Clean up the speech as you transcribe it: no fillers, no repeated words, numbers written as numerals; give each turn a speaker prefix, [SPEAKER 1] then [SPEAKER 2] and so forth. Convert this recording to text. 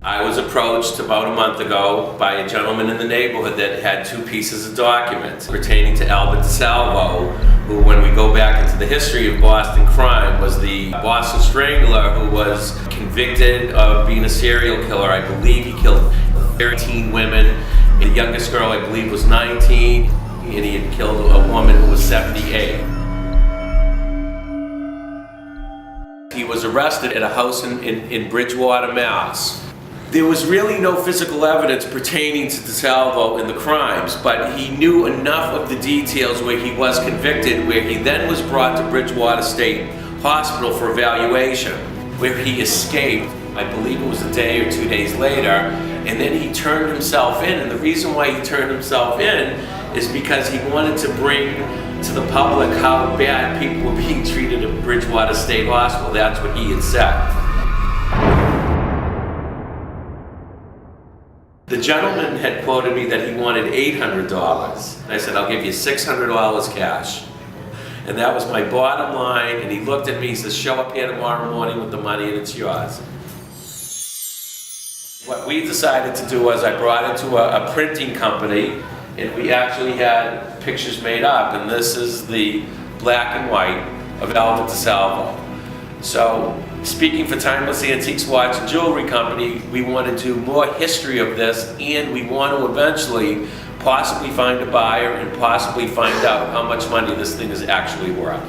[SPEAKER 1] I was approached about a month ago by a gentleman in the neighborhood that had two pieces of documents pertaining to Albert DeSalvo, who, when we go back into the history of Boston crime, was the Boston Strangler who was convicted of being a serial killer. I believe he killed 13 women. The youngest girl, I believe, was 19, and he had killed a woman who was 78. He was arrested at a house in Bridgewater, Mass. There was really no physical evidence pertaining to DeSalvo in the crimes, but he knew enough of the details where he was convicted, where he then was brought to Bridgewater State Hospital for evaluation, where he escaped. I believe it was a day or 2 days later, and then he turned himself in. And the reason why he turned himself in is because he wanted to bring to the public how bad people were being treated at Bridgewater State Hospital. That's what he had said. The gentleman had quoted me that he wanted $800. I said, I'll give you $600 cash. And that was my bottom line. And he looked at me, he says, show up here tomorrow morning with the money and it's yours. What we decided to do was I brought it to a printing company, and we actually had pictures made up. And this is the black and white of Albert DeSalvo. So, speaking for Timeless Antiques Watch and Jewelry Company, we want to do more history of this, and we want to eventually possibly find a buyer and possibly find out how much money this thing is actually worth.